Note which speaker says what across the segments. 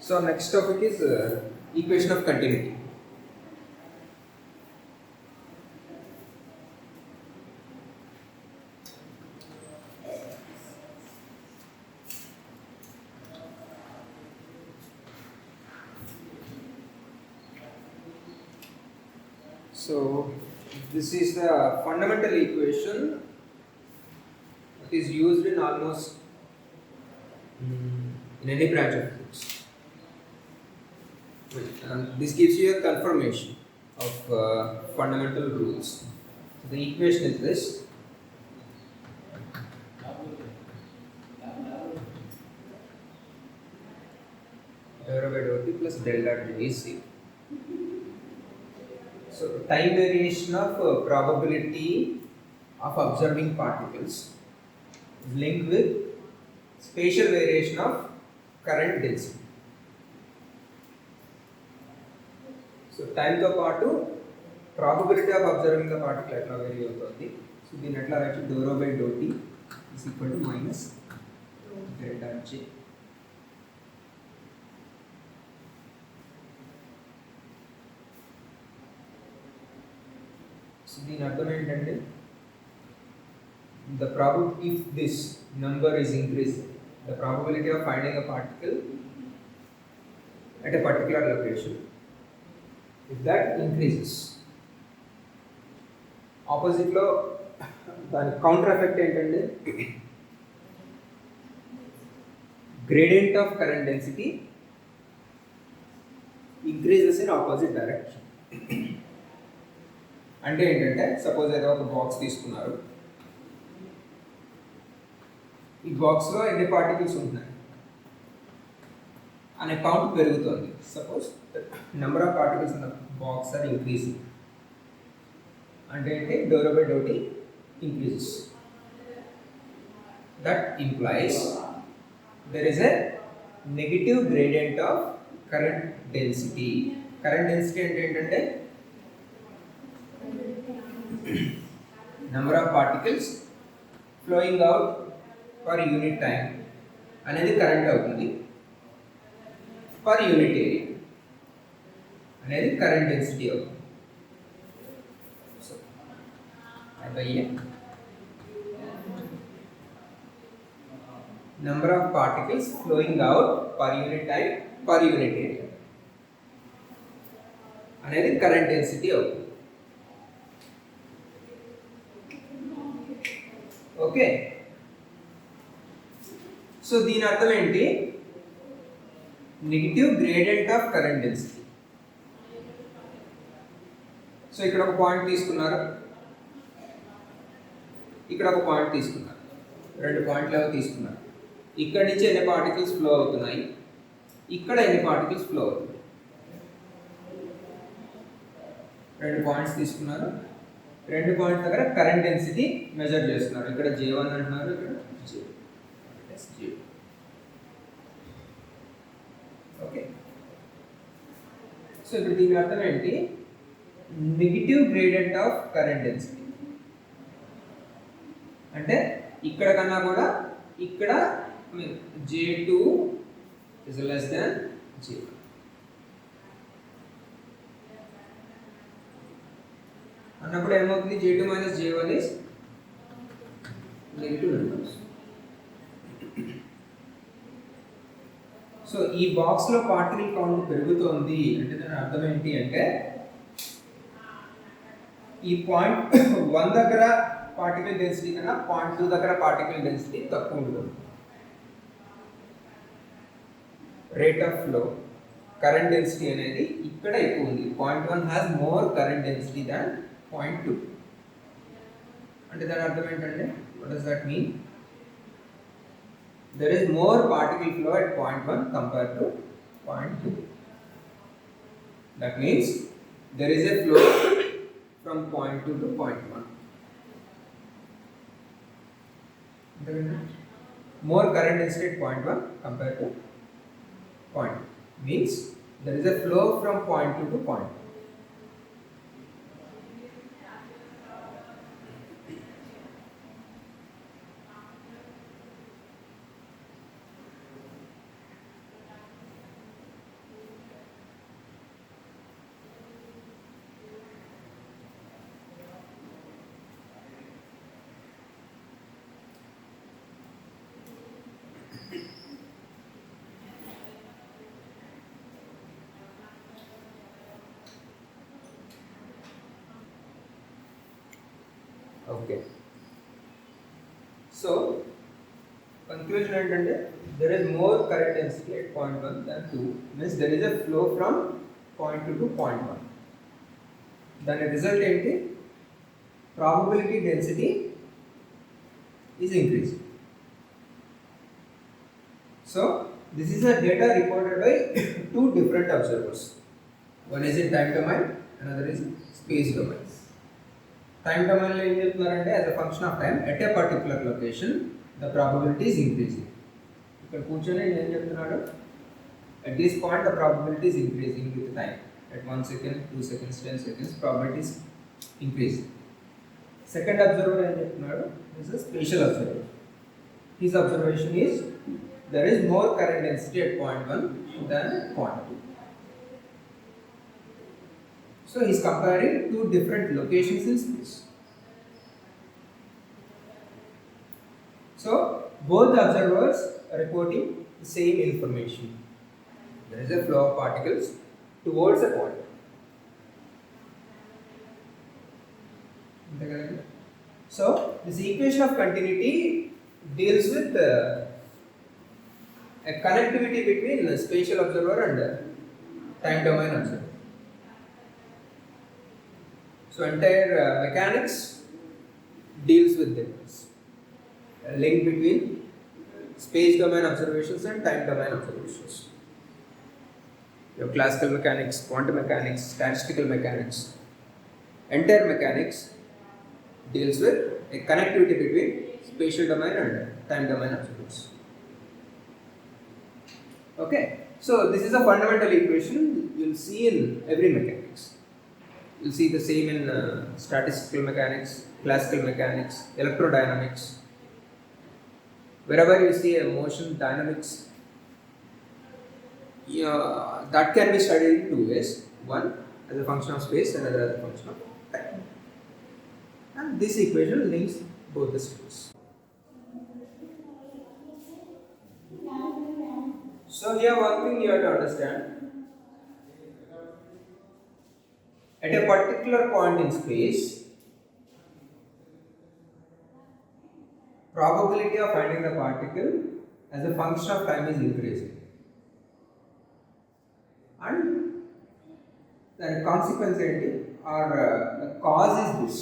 Speaker 1: So next topic is equation of continuity. So this is the fundamental equation that is used in almost in any branch of physics. And this gives you a confirmation of fundamental rules. So the equation is this. Del by dou t plus del dot j is 0. So time variation of probability of observing particles is linked with spatial variation of current density. So time తో పాటు probability of observing the particle ఎట్లా vary అవుతుంది. So దీన్ని ఎట్లా రాయొచ్చు, d rho by d t is equal to minus del dot J. So దీని అర్థం ఏంటంటే the probability if this number is increasing, the probability of finding a particle at a particular location, if that increases, opposite లో దాని counter effect ఏంటంటే gradient of current density increases in opposite direction. అంటే ఏంటంటే suppose ఏదో ఒక box తీసుకున్నారు, ఈ బాక్స్లో ఎన్ని పార్టికల్స్ ఉంటున్నాయి అనే కౌంట్ పెరుగుతుంది. Suppose number of particles in the box are increasing అంటే ఏంటి, d rho by d t increases. That implies there is a negative gradient of current density. Current density అంటే ఏంటంటే number of particles flowing out per unit time అనేది current అవుతుంది, per unit area అనేది current density అవుతుంది. So number of particles flowing out per unit time per unit area అనేది current density అవుతుంది. Okay, so దీని అర్థం ఏంటి, negative gradient of current density. So ఇక్కడ ఒక పాయింట్ తీసుకున్నారు, ఇక్కడ ఒక పాయింట్ తీసుకున్నారు, రెండు పాయింట్లు ఏవో తీసుకున్నారు. ఇక్కడ నుంచి ఎన్ని పార్టికల్స్ ఫ్లో అవుతున్నాయి, ఇక్కడ ఎన్ని పార్టికల్స్ ఫ్లో అవుతున్నాయి. రెండు పాయింట్స్ తీసుకున్నారు, రెండు పాయింట్స్ దగ్గర కరెంట్ డెన్సిటీ మెజర్ చేస్తున్నారు. ఇక్కడ J1 అంటున్నారు, ఇక్కడ J2. ఓకే, సో ఇప్పుడు దీని అర్థం ఏంటి, negative gradient of current density అంటే ఇక్కడ కన్నా కూడా ఇక్కడ J2 is less than J1. అన్నప్పుడు ఏమవుతుంది, J2 minus J1 is negative numbers. So ఈ బాక్స్లో పార్టికల్ కౌంట్ పెరుగుతోంది అంటే దాని అర్థం ఏంటి అంటే ఈ పాయింట్ 1 దగ్గర పార్టికల్ డెన్సిటీ కన్నా పాయింట్ 2 దగ్గర పార్టికల్ డెన్సిటీ తక్కువ ఉంటుంది. Rate of flow current density అనేది ఇక్కడ ఎక్కువ ఉంది. Point 1 has more current density than point 2 అంటే దాని అర్థం ఏంటంటే what does that mean? There is more particle flow at point 1 compared to point 2. That means there is a flow from point 2 to point 1. More current density at point 1 compared to point 2 means there is a flow from point 2 to point 1. Okay. So conclusion ఏంటంటే there is more current density at point 1 than 2, means there is a flow from point 2 to point 1. దాని result ఏంటి? Probability density is increasing. So this is a data reported by two different observers. One is in time domain, another is space domain. Time domain lo em cheptunarante, as a function of time at a particular location the probability is increasing. Ikkada కూర్చొని ఏం చెప్తున్నాడు? At this point the probability is increasing with time. At 1 second, 2 seconds, 10 seconds, probability is increasing. Second observer ఏం చెప్తున్నాడు? This is a spatial observer. His observation is there is more current density at point 1 than at point 2. So he is comparing two different locations in space. So both the observers are reporting the same information. There is a flow of particles towards a point. So this equation of continuity deals with a connectivity between the spatial observer and the time domain observer. So entire mechanics deals with this link between space domain observations and time domain observations. Your classical mechanics, quantum mechanics, statistical mechanics, entire mechanics deals with a connectivity between spatial domain and time domain observations. Okay, so this is a fundamental equation you'll see in every mechanics. You'll see the same in statistical mechanics, classical mechanics, electrodynamics. Wherever you see a motion dynamics, that can be studied in two ways. One as a function of space, another as a function of time. And this equation links both the states. So here one thing you have to understand. At a particular point in space, probability of finding the particle as a function of time is increasing. And the consequence or the cause is this.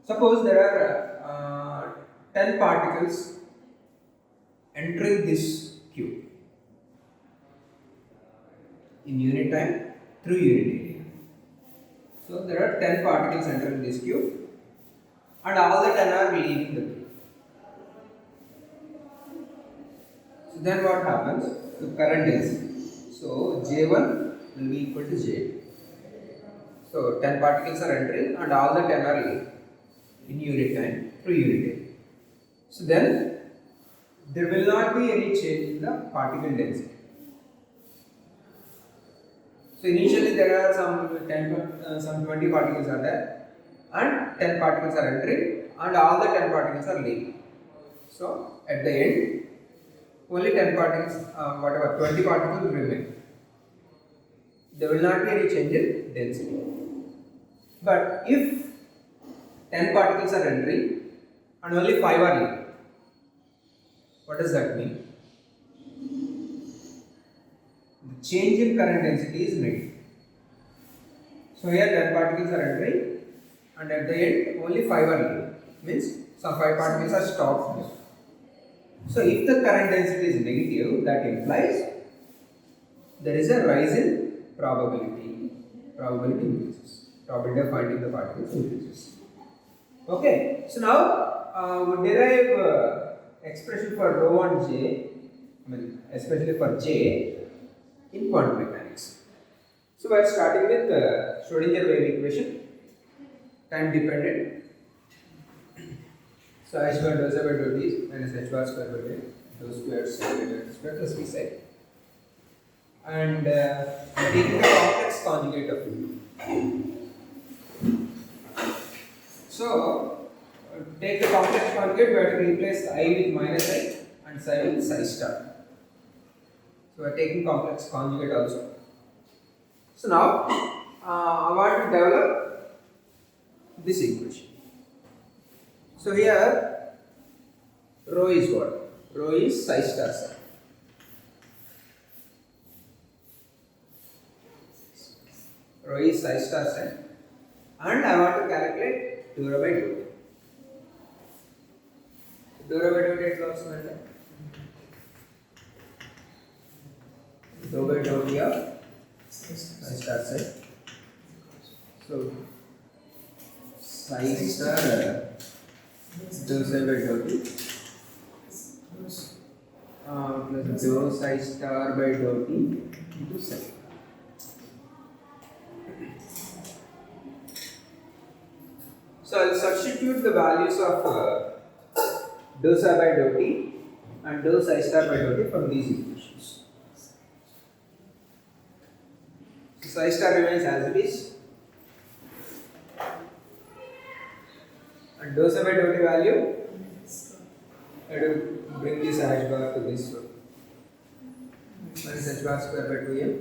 Speaker 1: Suppose there are 10 particles entering this cube in unit time through unit area. So there are 10 particles entering this cube and all the 10 are leaving the cube. So then what happens? The current density. So J1 will be equal to J. So 10 particles are entering and all the 10 are leaving in unit time through unit area. So then there will not be any change in the particle density. So initially there are some 20 particles are there and 10 particles are entering and all the 10 particles are leaving. So at the end only 10 particles, 20 particles will remain. There will not be any change in density. But if 10 particles are entering and only 5 are leaving, what does that mean? The change in current density is negative. So here 10 particles are entering and at the end only 5 are leaving. Means some 5 particles are stopped here. So if the current density is negative, that implies there is a rise in probability. Probability increases. Probability of finding the particles increases. Okay. So now we derive expression for rho and J, especially for J in quantum mechanics. So we are starting with Schrodinger wave equation, time dependent. So h bar dou z by dou t minus h bar square by dou square square plus b side. And taking the complex conjugate of u. So take the complex conjugate, we have to replace I with minus I and psi with psi star. So we are taking complex conjugate also. So now I want to develop this equation. So here rho is what? Rho is psi star psi. Rho is psi star psi, and I want to calculate dou rho by dou t. Dou rho by dou t eట్లా వస్తుందంటే dou by dou t of psi star psi. So psi star dou psi by dou t plus dou psi star by dou t into psi. So I'll substitute the values of dou psi by dou t and dou psi star by dou t from these equations. So psi star remains as it is, and dou psi by dou t value, I have to bring this h bar to this one. Minus h bar square by 2m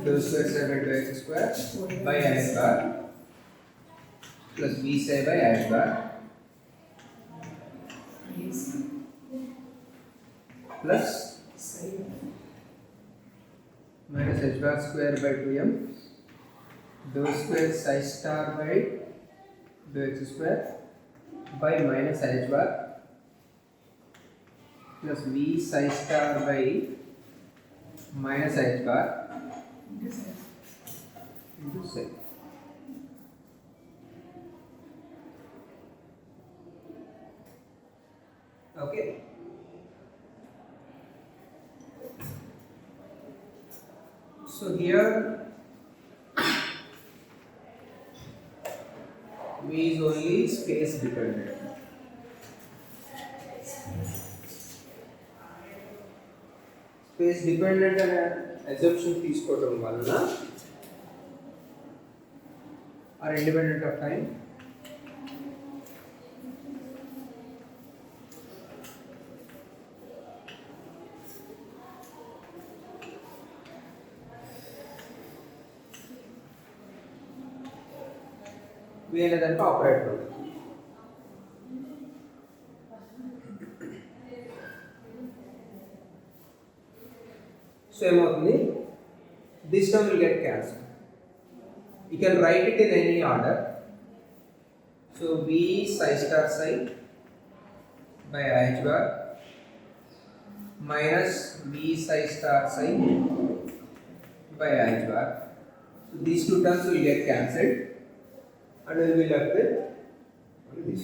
Speaker 1: dou square psi by 2x square by h bar plus v psi by h bar plus minus h bar square by 2m dou square psi star by dou x square by minus h bar plus v psi star by minus h bar into psi. Okay. So here V is only space dependent. Space dependent అనే assumption తీసుకోవడం వలన are independent of time. వేరే దానికి operator అవుతుంది. So ఏమవుతుంది, this term will get cancel. You can write it in any order. So we psi star psi by h bar minus v psi star psi by h bar. So these two terms will get cancelled and we will be left with this.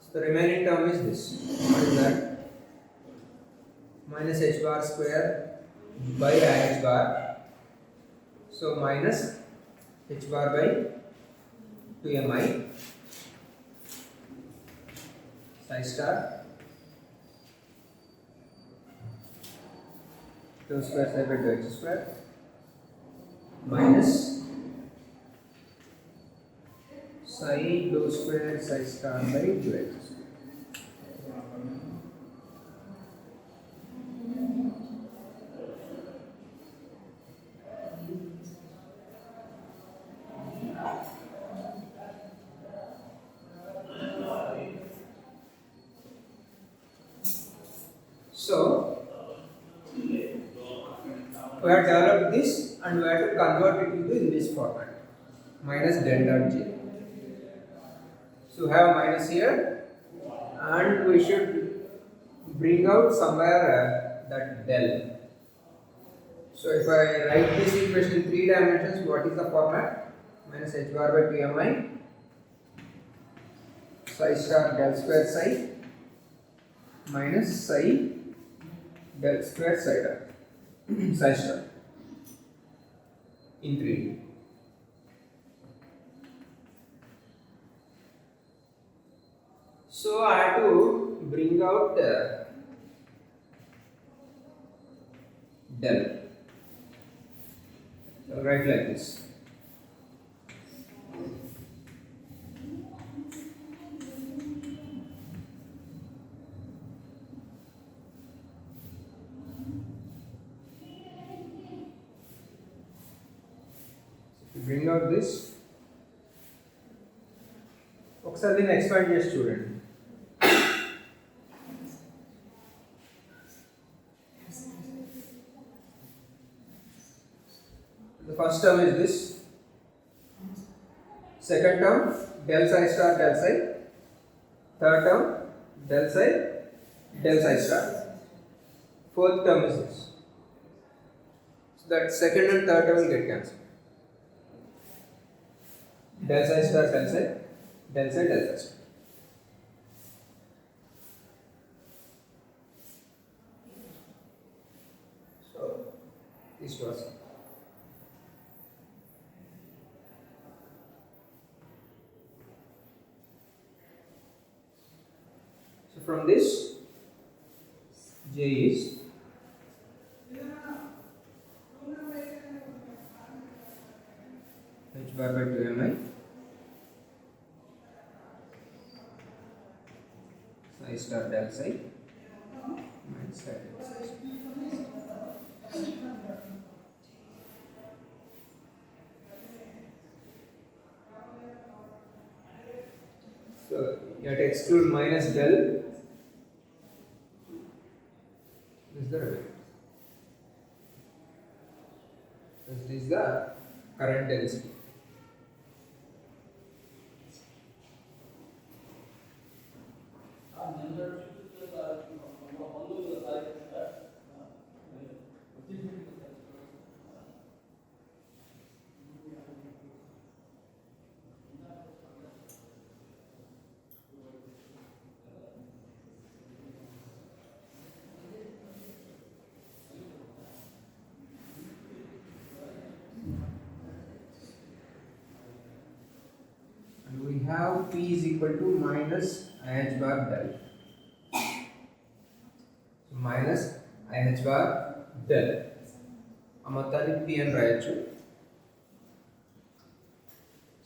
Speaker 1: So the remaining term is this. What is that? Minus h bar square by h bar. So minus h bar by 2mi psi star dou square psi by dou x square minus psi dou square psi star by dou x square. So we have developed this and we have to convert it into in this format, minus del dot j. So we have a minus here and we should bring out somewhere that del. So if I write this equation in 3 dimensions, what is the format? Minus h bar by 2mi psi star del square psi minus psi del square psi star in 3D. So I have to bring out del. So write like this. bring out this. ఒకసారి దీన్ని expand చేసి చూడండి. The first term is this. Second term del psi star del psi. Third term del psi star. Fourth term is this. So that second and third term will get cancelled. Del psi star del psi del psi del psi star. So this was. So from this, J is h bar by 2 mi psi star del psi minus psi del psi. So you have to exclude minus del. This is the remainder. This is the current density. And we have P is equal to minus IH bar del. So minus IH bar del. ఆ మొత్తాన్ని P అని రాయొచ్చు.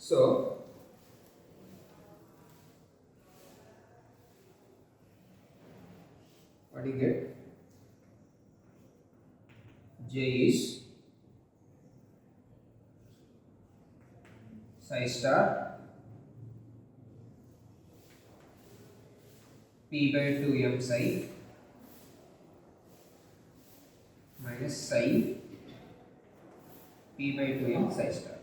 Speaker 1: So what do you get? J is psi star P by 2 m psi minus psi P by 2 m psi star.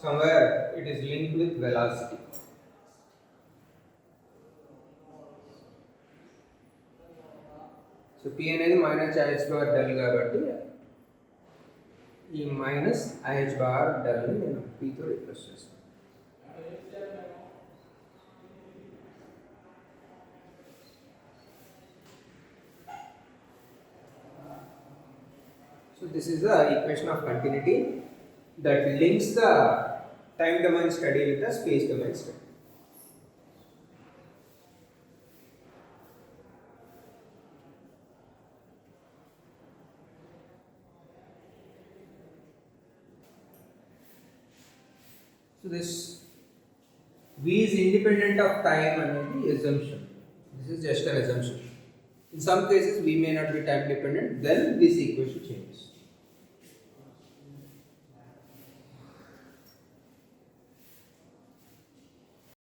Speaker 1: Somewhere it is linked with velocity. So P అనేది minus IH bar del కాబట్టి ఈ minus IH bar del ని నేను P తో replace చేస్తాను. So this is the equation of continuity that links the time domain study with the space domain study. So this V is independent of time అనేది assumption. This is just an assumption. In some cases V may not be time dependent, then this equation changes.